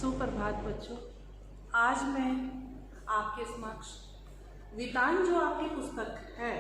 सुप्रभात बच्चों। आज मैं आपके समक्ष वितान जो आपकी पुस्तक है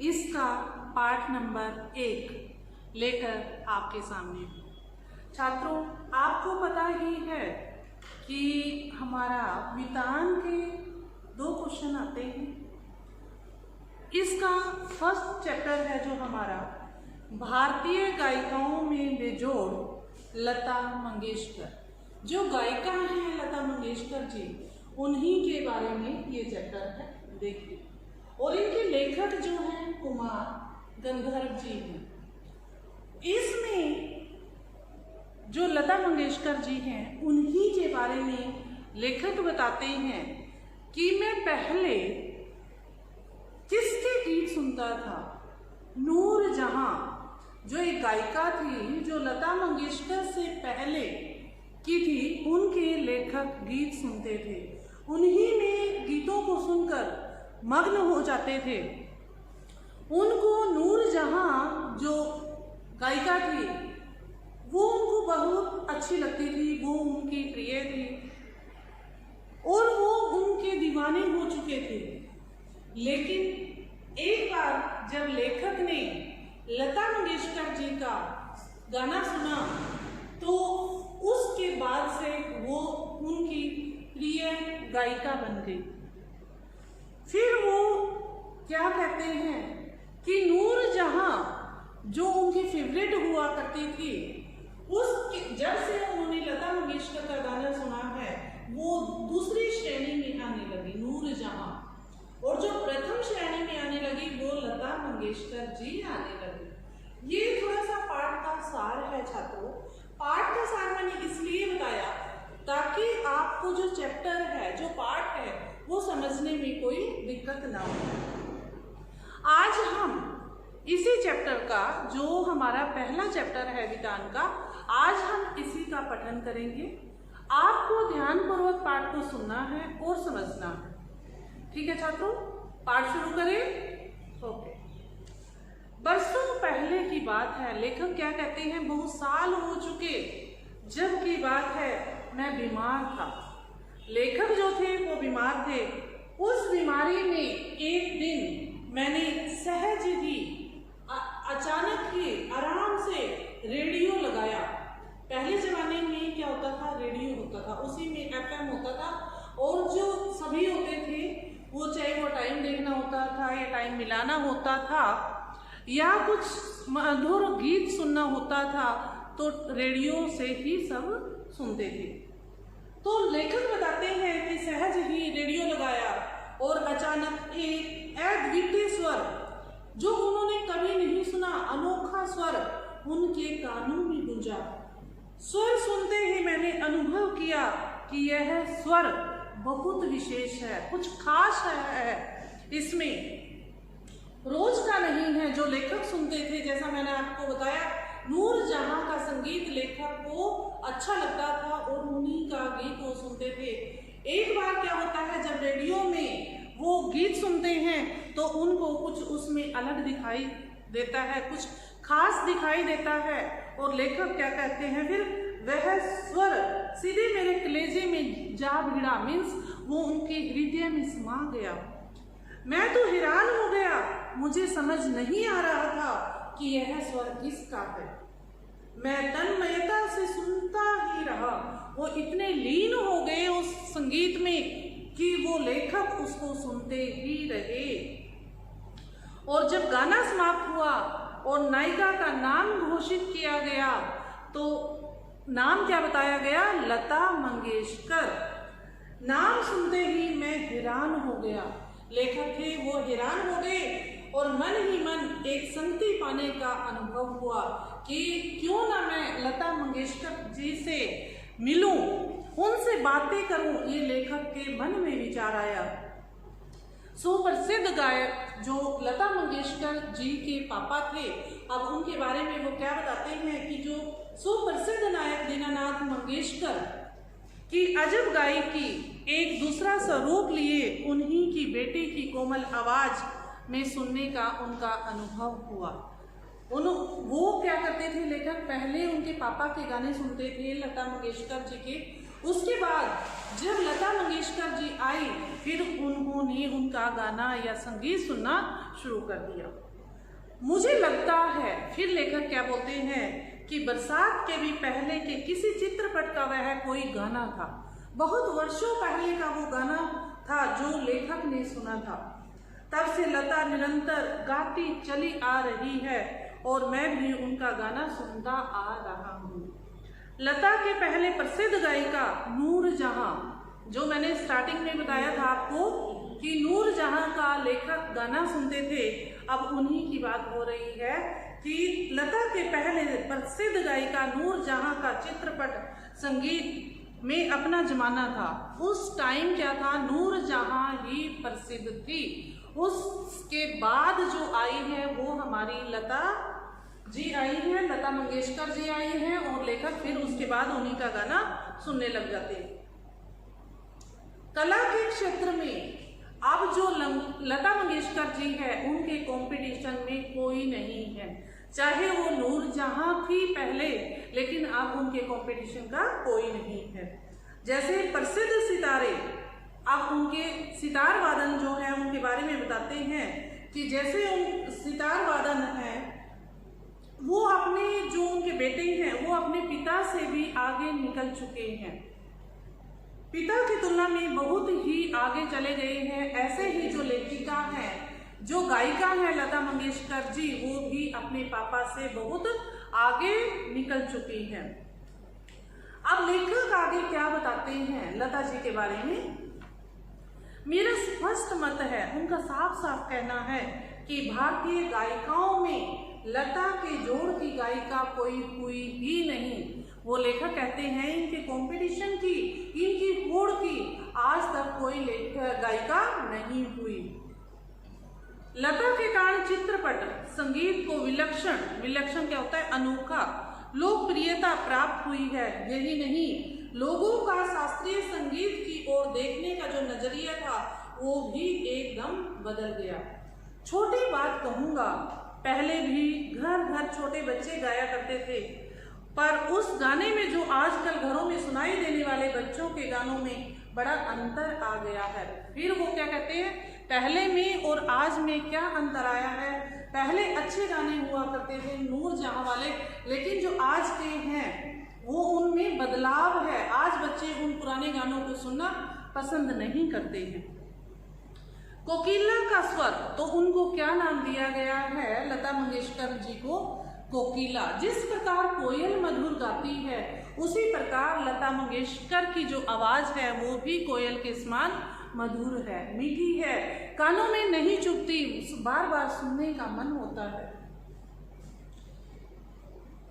इसका पाठ नंबर 1 लेकर आपके सामने हूँ। छात्रों, आपको पता ही है कि हमारा वितान के 2 क्वेश्चन आते हैं। इसका फर्स्ट चैप्टर है जो हमारा भारतीय गायिकाओं में बेजोड़ लता मंगेशकर। जो गायिका हैं लता मंगेशकर जी, उन्हीं के बारे में ये चैप्टर है, देखिए। और इनके लेखक जो हैं कुमार गंधर्व जी हैं। इसमें जो लता मंगेशकर जी हैं उन्हीं के बारे में लेखक बताते हैं कि मैं पहले किसके गीत सुनता था। नूर जहां जो एक गायिका थी जो लता मंगेशकर से पहले की थी, उनके लेखक गीत सुनते थे, उन्हीं में गीतों को सुनकर मग्न हो जाते थे। उनको नूर जहां जो गायिका थी वो उनको बहुत अच्छी लगती थी, वो उनकी प्रिय थी और वो उनके दीवाने हो चुके थे। लेकिन एक बार जब लेखक ने लता मंगेशकर जी का गाना सुना तो उसके बाद से वो उनकी प्रिय गायिका बन गई। फिर वो क्या कहते हैं कि नूर जहां जो उनकी फेवरेट हुआ करती थी, उस जब से उन्होंने लता मंगेशकर का गाना सुना है वो दूसरी श्रेणी में आने लगी नूर जहां, और जो प्रथम श्रेणी में आने लगी वो लता मंगेशकर जी आने लगी। ये थोड़ा सा पाठ का सार है छात्रों। पाठ का सार मैंने इसलिए बताया ताकि आपको जो चैप्टर है, जो पाठ है, वो समझने में कोई दिक्कत ना हो। आज हम इसी चैप्टर का, जो हमारा पहला चैप्टर है वितान का, आज हम इसी का पठन करेंगे। आपको ध्यानपूर्वक पाठ को सुनना है और समझना है। ठीक है छात्रों, पाठ शुरू करें। ओके। बरसों पहले की बात है, लेखक क्या कहते हैं, बहुत साल हो चुके जब की बात है, मैं बीमार था। लेखक जो थे वो बीमार थे। उस बीमारी में एक दिन मैंने सहज ही अचानक ही आराम से रेडियो लगाया। पहले जमाने में क्या होता था, रेडियो होता था, उसी में FM होता था, और जो सभी होते थे वो चाहे वो टाइम देखना होता था या टाइम मिलाना होता था या कुछ मधुर गीत सुनना होता था, तो रेडियो से ही सब सुनते थे। तो लेखक बताते हैं कि सहज ही रेडियो लगाया और अचानक एक अद्वितीय स्वर जो उन्होंने कभी नहीं सुना, अनोखा स्वर उनके कानों में गूंजा। स्वर सुनते ही मैंने अनुभव किया कि यह स्वर बहुत विशेष है, कुछ खास है। इसमें रोज का नहीं है जो लेखक सुनते थे। जैसा मैंने आपको बताया, नूर जहां का संगीत लेखक को अच्छा लगता था और उन्हीं का गीत वो सुनते थे। एक बार क्या होता है, जब रेडियो में वो गीत सुनते हैं तो उनको कुछ उसमें अलग दिखाई देता है, कुछ खास दिखाई देता है, और लेखक क्या कहते हैं, फिर वह स्वर सीधे मेरे कलेजे में जा भिड़ा, मीन्स वो उनके हृदय में समा गया। मैं तो हैरान हो गया, मुझे समझ नहीं आ रहा था कि यह स्वर किसका है। मैं तन्मयता से सुनता ही रहा। वो इतने लीन हो गए उस संगीत में कि वो लेखक उसको सुनते ही रहे। और जब गाना समाप्त हुआ और नायिका का नाम घोषित किया गया तो नाम क्या बताया गया, लता मंगेशकर। नाम सुनते ही मैं हैरान हो गया। लेखक थे वो हैरान हो गए और मन ही मन एक संगति पाने का अनुभव हुआ कि क्यों ना मैं लता मंगेशकर जी से मिलूं, उनसे बातें करूं। ये लेखक के मन में विचार आया। सुप्रसिद्ध गायक जो लता मंगेशकर जी के पापा थे, अब उनके बारे में वो क्या बताते हैं कि जो सुप्रसिद्ध नायक दीनानाथ मंगेशकर की अजब गायकी एक दूसरा स्वरूप लिए उन्हीं की बेटी की कोमल आवाज में सुनने का उनका अनुभव हुआ। वो क्या करते थे लेखक, पहले उनके पापा के गाने सुनते थे लता मंगेशकर जी के, उसके बाद जब लता मंगेशकर जी आई, फिर उन्होंने उनका गाना या संगीत सुनना शुरू कर दिया। मुझे लगता है फिर लेखक क्या बोलते हैं कि बरसात के भी पहले के किसी चित्रपट का वह कोई गाना था, बहुत वर्षों पहले का वो गाना था जो लेखक ने सुना था। तब से लता निरंतर गाती चली आ रही है और मैं भी उनका गाना सुनता आ रहा हूँ। लता के पहले प्रसिद्ध गायिका नूरजहां, जो मैंने स्टार्टिंग में बताया था आपको कि नूरजहां का लेखक गाना सुनते थे, अब उन्हीं की बात हो रही है कि लता के पहले प्रसिद्ध गायिका नूरजहां का चित्रपट संगीत में अपना जमाना था। उस टाइम क्या था, नूरजहां ही प्रसिद्ध थी। उसके बाद जो आई है वो हमारी लता जी आई है, लता मंगेशकर जी आई हैं, और लेखक फिर उसके बाद उन्हीं का गाना सुनने लग जाते हैं। कला के क्षेत्र में अब जो लता मंगेशकर जी है उनके कंपटीशन में कोई नहीं है, चाहे वो नूरजहां थी पहले, लेकिन अब उनके कंपटीशन का कोई नहीं है। जैसे प्रसिद्ध सितारे, अब उनके सितार वादन जो है उनके बारे में बताते हैं कि जैसे उन सितार वादन है वो अपने जो उनके बेटे हैं वो अपने पिता से भी आगे निकल चुके हैं, पिता की तुलना में बहुत ही आगे चले गए हैं। ऐसे ही जो लेखिका हैं, जो गायिका हैं लता मंगेशकर जी, वो भी अपने पापा से बहुत आगे निकल चुकी हैं। अब लेखक आगे क्या बताते हैं लता जी के बारे में। मेरा स्पष्ट मत है, उनका साफ साफ कहना है कि भारतीय गायिकाओं में लता के जोड़ की गायिका कोई हुई ही नहीं। वो लेखक कहते हैं इनके कंपटीशन की, इनकी होड़ की आज तक कोई गायिका नहीं हुई। लता के कारण चित्रपट संगीत को विलक्षण क्या होता है, अनोखा लोकप्रियता प्राप्त हुई है। यही नहीं, लोगों का शास्त्रीय संगीत की ओर देखने का जो नजरिया था वो भी एकदम बदल गया। छोटी बात कहूंगा, पहले भी घर घर छोटे बच्चे गाया करते थे, पर उस गाने में जो आजकल घरों में सुनाई देने वाले बच्चों के गानों में बड़ा अंतर आ गया है। फिर वो क्या कहते हैं, पहले में और आज में क्या अंतर आया है। पहले अच्छे गाने हुआ करते थे नूरजहां वाले, लेकिन जो आज के हैं वो उनमें बदलाव है। आज बच्चे उन पुराने गानों को सुनना पसंद नहीं करते हैं। कोकिला का स्वर, तो उनको क्या नाम दिया गया है लता मंगेशकर जी को, कोकिला। जिस प्रकार कोयल मधुर गाती है उसी प्रकार लता मंगेशकर की जो आवाज है वो भी कोयल के समान मधुर है, मीठी है, कानों में नहीं चुभती, बार बार सुनने का मन होता है।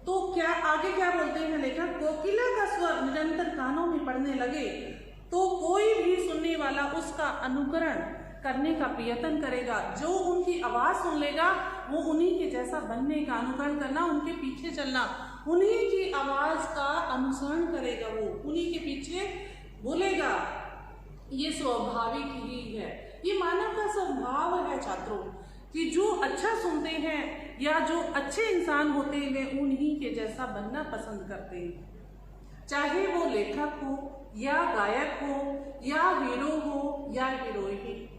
तो क्या आगे क्या बोलते हैं लेखक, कोकिला का स्वर निरंतर कानों में पड़ने लगे तो कोई भी सुनने वाला उसका अनुकरण करने का प्रयत्न करेगा। जो उनकी आवाज सुन लेगा वो उन्हीं के जैसा बनने का, अनुकरण करना, उनके पीछे चलना, उन्हीं की आवाज का अनुसरण करेगा, वो उन्हीं के पीछे बोलेगा। ये स्वाभाविक ही है, ये मानव का स्वभाव है छात्रों, कि जो अच्छा सुनते हैं या जो अच्छे इंसान होते हैं वे उन्हीं के जैसा बनना पसंद करते हैं। चाहे वो लेखक हो या गायक हो या हीरो हो या हीरोइन।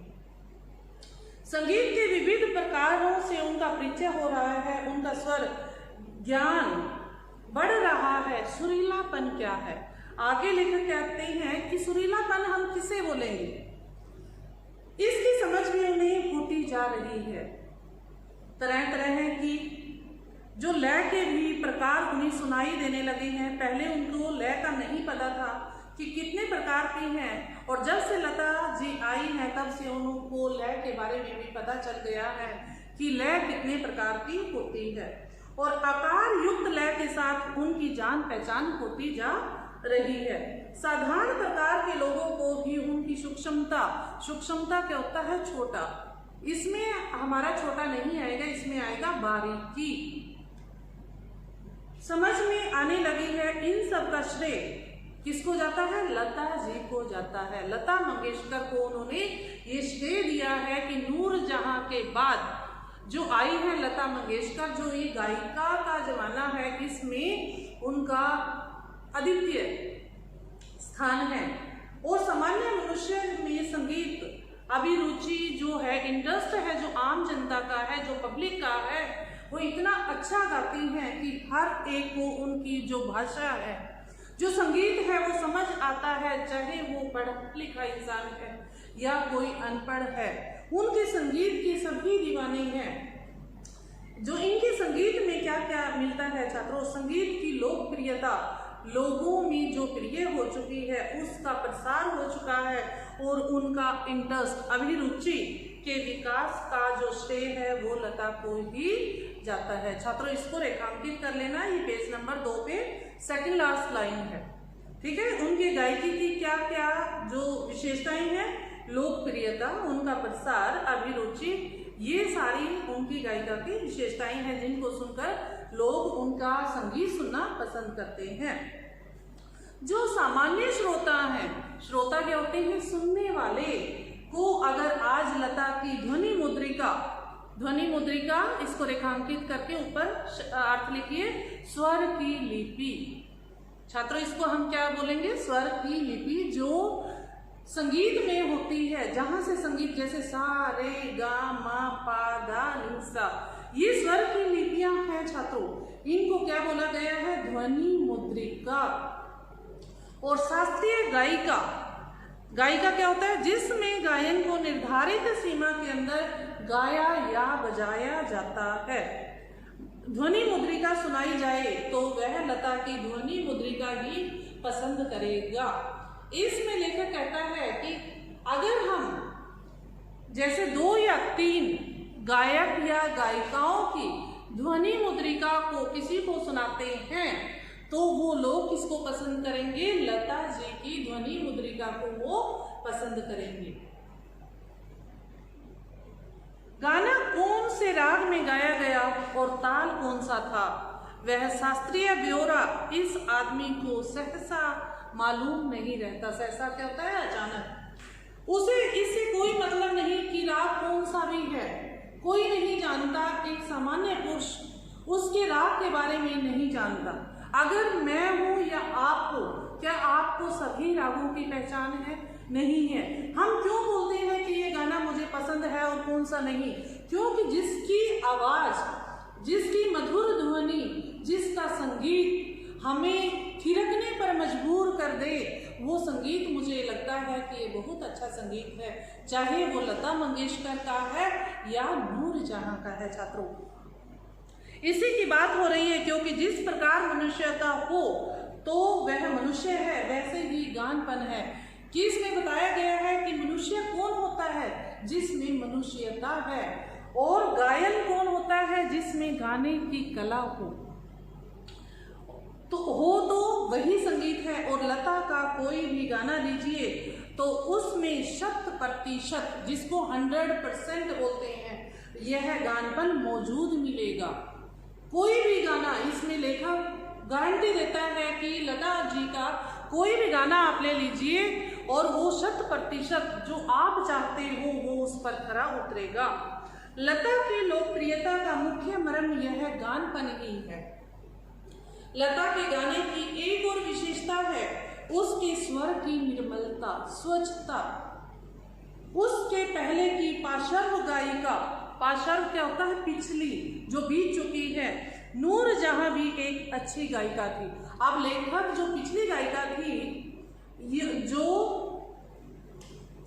संगीत के विविध प्रकारों से उनका परिचय हो रहा है, उनका स्वर ज्ञान बढ़ रहा है। सुरीलापन क्या है, आगे लेखक कहते हैं कि सुरीलापन हम किसे बोलेंगे, इसकी समझ में उन्हें होती जा रही है। तरह तरह की जो लय के भी प्रकार उन्हें सुनाई देने लगे हैं। पहले उनको लय का नहीं पता था कि कितने प्रकार की हैं, और जब से लता जी आई हैं तब से उनको लय के बारे में भी पता चल गया है कि लय कितने प्रकार की होती है, और आकार युक्त लय के साथ उनकी जान पहचान होती जा रही है। साधारण प्रकार के लोगों को भी उनकी सूक्ष्मता क्या होता है, छोटा, इसमें हमारा छोटा नहीं आएगा, इसमें आएगा बारीकी, समझ में आने लगी है। इन सब का श्रेय किसको जाता है, लता जी को जाता है। लता मंगेशकर को उन्होंने ये श्रेय दिया है कि नूरजहां के बाद जो आई है लता मंगेशकर, जो ये गायिका का जमाना है, इसमें उनका अद्वितीय स्थान है। और सामान्य मनुष्य में संगीत अभिरुचि जो है, इंटरेस्ट है जो आम जनता का है, जो पब्लिक का है, वो इतना अच्छा गाती हैं कि हर एक को उनकी जो भाषा है, जो संगीत है, वो समझ आता है, चाहे वो पढ़ा लिखा इंसान है या कोई अनपढ़ है, उनके संगीत के सभी दीवाने हैं। जो इनके संगीत में क्या क्या मिलता है छात्रों, संगीत की लोकप्रियता लोगों में जो प्रिय हो चुकी है, उसका प्रसार हो चुका है और उनका इंटरेस्ट अभिरुचि के विकास का जो श्रेय है वो लता को ही जाता है। छात्रों इसको रेखांकित कर लेना, ये पेज नंबर 2 पे सेकंड लास्ट लाइन है, ठीक है। उनके गायकी की क्या क्या जो विशेषताएं हैं, लोकप्रियता, उनका प्रसार, अभिरुचि, ये सारी उनकी गायिका की विशेषताएं हैं जिनको सुनकर लोग उनका संगीत सुनना पसंद करते हैं। जो सामान्य श्रोता हैं, श्रोता क्या होते हैं, सुनने वाले को अगर आज लता की ध्वनि मुद्रिका इसको रेखांकित करके ऊपर अर्थ लिखिए, स्वर की लिपि। छात्रों इसको हम क्या बोलेंगे, स्वर की लिपि, जो संगीत में होती है, जहां से संगीत जैसे सा रे गा मा पा धा नी सा, ये स्वर की लिपियां हैं छात्रों, इनको क्या बोला गया है, ध्वनि मुद्रिका। और शास्त्रीय गायिका क्या होता है, जिसमें गायन को निर्धारित सीमा के अंदर गाया या बजाया जाता है। ध्वनि मुद्रिका सुनाई जाए तो वह लता की ध्वनि मुद्रिका ही पसंद करेगा। इसमें लेखक कहता है कि अगर हम जैसे 2 या 3 गायक या गायिकाओं की ध्वनि मुद्रिका को किसी को सुनाते हैं तो वो लोग किसको पसंद करेंगे, लता जी की ध्वनि मुद्रिका को वो पसंद करेंगे। गाना कौन से राग में गाया गया और ताल कौन सा था, वह शास्त्रीय ब्यौरा इस आदमी को सहसा मालूम नहीं रहता। सहसा क्या होता है, अचानक। उसे इससे कोई मतलब नहीं कि राग कौन सा भी है, कोई नहीं जानता। एक सामान्य पुरुष उसके राग के बारे में नहीं जानता। अगर मैं हूं या आप हो, क्या आपको सभी रागों की पहचान है? नहीं है। हम क्यों बोलते हैं कि ये गाना मुझे पसंद है और कौन सा नहीं? क्योंकि जिसकी आवाज, जिसकी मधुर ध्वनि, जिसका संगीत हमें थिरकने पर मजबूर कर दे, वो संगीत मुझे लगता है कि ये बहुत अच्छा संगीत है, चाहे वो लता मंगेशकर का है या नूरजहां का है। छात्रों इसी की बात हो रही है, क्योंकि जिस प्रकार मनुष्यता हो तो वह मनुष्य है, वैसे ही गानपन है। कि इसमें बताया गया है कि मनुष्य कौन होता है, जिसमें मनुष्यता है, और गायन कौन होता है, जिसमें गाने की कला हो तो वही संगीत है। और लता का कोई भी गाना लीजिए तो उसमें 100%, जिसको 100% बोलते हैं, यह गानपन मौजूद मिलेगा। कोई भी गाना, इसमें लेखक गारंटी देता है कि लता जी का कोई भी गाना आप ले लीजिए और वो 100% जो आप चाहते हो वो उस पर खरा उतरेगा। लता की लोकप्रियता का मुख्य मर्म यह गानपन ही है। लता के गाने की एक और विशेषता है उसके स्वर की निर्मलता, स्वच्छता। उसके पहले की पार्श्व गायिका, पार्श्व क्या होता है, पिछली, जो बीत चुकी है, नूरजहां भी एक अच्छी गायिका थी। अब लेखक जो पिछली गायिका थी, जो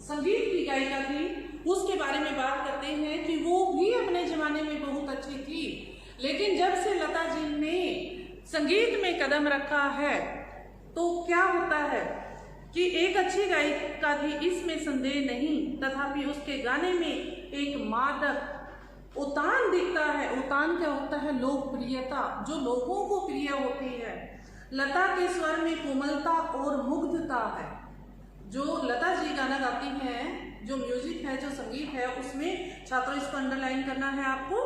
संगीत की गायिका थी, उसके बारे में बात करते हैं कि वो भी अपने जमाने में बहुत अच्छी थी, लेकिन जब से लता जी ने संगीत में कदम रखा है तो क्या होता है कि एक अच्छी गायिका थी, इसमें संदेह नहीं, तथापि उसके गाने में एक मादक उतान दिखता है। उतान क्या होता है, लोकप्रियता, जो लोगों को प्रिय होती है। लता के स्वर में कोमलता और मुग्धता है। जो लता जी गाना गाती हैं, जो म्यूजिक है, जो संगीत है, उसमें छात्रों इसको अंडरलाइन करना है आपको,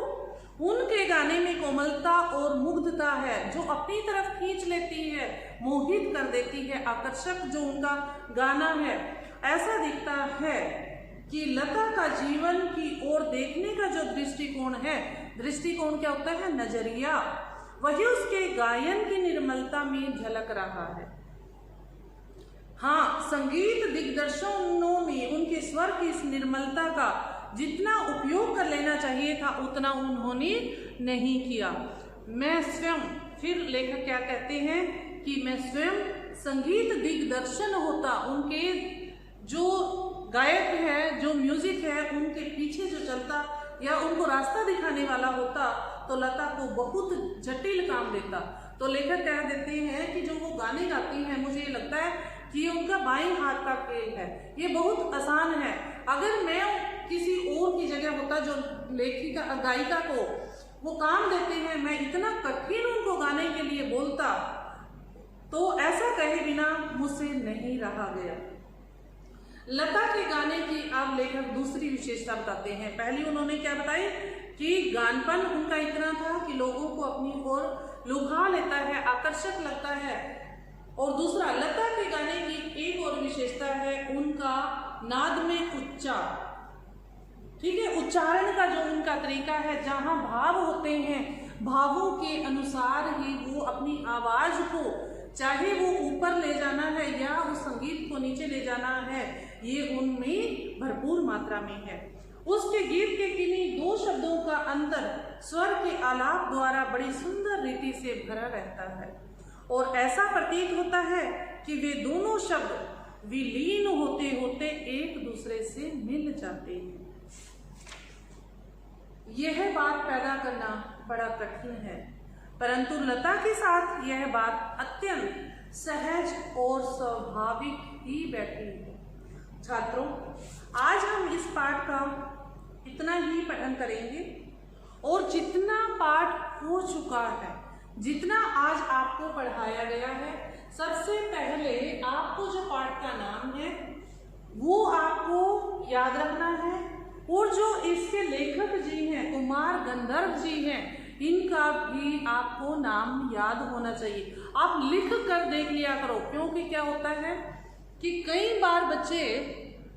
उनके गाने में कोमलता और मुग्धता है, जो अपनी तरफ खींच लेती है, मोहित कर देती है। आकर्षक जो उनका गाना है, ऐसा दिखता है कि लता का जीवन की ओर देखने का जो दृष्टिकोण है, दृष्टिकोण क्या होता है, नजरिया, वही उसके गायन की निर्मलता में झलक रहा है। हाँ, संगीत दिग्दर्शनों में उनके स्वर की इस निर्मलता का जितना उपयोग कर लेना चाहिए था उतना उन्होंने नहीं किया। मैं स्वयं, फिर लेखक क्या कहते हैं कि मैं स्वयं संगीत दिग्दर्शन होता, उनके जो गायक है, जो म्यूजिक है, उनके पीछे जो चलता या उनको रास्ता दिखाने वाला होता तो लता को बहुत जटिल काम देता। तो लेखक कह देते हैं कि जो वो गाने गाती हैं, मुझे ये लगता है कि ये उनका बाएं हाथ का खेल है, ये बहुत आसान है। अगर मैं किसी और की जगह होता, जो लेखिका गायिका को वो काम देते हैं, मैं इतना कठिन उनको गाने के लिए बोलता, तो ऐसा कहे बिना मुझसे नहीं रहा गया। लता के गाने की अब लेखक दूसरी विशेषता बताते हैं। पहली उन्होंने क्या बताई कि गानपन उनका इतना था कि लोगों को अपनी ओर लुभा लेता है, आकर्षक लगता है। और दूसरा, लता के गाने की एक और विशेषता है उनका नाद में उच्चार, ठीक है, उच्चारण का जो उनका तरीका है, जहाँ भाव होते हैं, भावों के अनुसार ही वो अपनी आवाज को, चाहे वो ऊपर ले जाना है या उस संगीत को नीचे ले जाना है, ये उनमें भरपूर मात्रा में है। उसके गीत के किन्हीं दो शब्दों का अंतर स्वर के आलाप द्वारा बड़ी सुंदर रीति से भरा रहता है और ऐसा प्रतीत होता है कि वे दोनों शब्द विलीन होते होते एक दूसरे से मिल जाते हैं। यह बात पैदा करना बड़ा कठिन है, परंतु लता के साथ यह बात अत्यंत सहज और स्वाभाविक ही बैठी है। छात्रों, आज हम इस पाठ का इतना ही पठन करेंगे और जितना पाठ हो चुका है, जितना आज आपको पढ़ाया गया है, सबसे पहले आपको जो पाठ का नाम है वो आपको याद रखना है और जो इसके लेखक जी हैं, कुमार गंधर्व जी हैं, इनका भी आपको नाम याद होना चाहिए। आप लिख कर देख लिया करो, क्योंकि क्या होता है कि कई बार बच्चे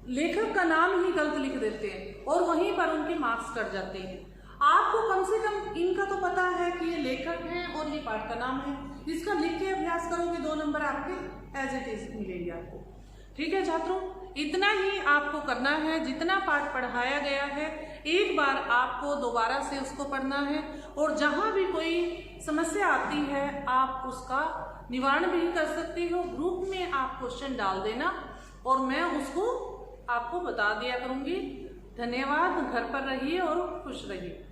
लेखक का नाम ही गलत लिख देते हैं और वहीं पर उनके मार्क्स कट जाते हैं। आपको कम से कम इनका तो पता है कि ये लेखक हैं और ये पाठ का नाम है, इसका लिख के अभ्यास करोगे 2 नंबर आपके एज इट इज मिलेंगे आपको। ठीक है छात्रों, इतना ही आपको करना है। जितना पाठ पढ़ाया गया है एक बार आपको दोबारा से उसको पढ़ना है और जहाँ भी कोई समस्या आती है आप उसका निवारण भी कर सकते हो। ग्रुप में आप क्वेश्चन डाल देना और मैं उसको आपको बता दिया करूँगी। धन्यवाद। घर पर रहिए और खुश रहिए।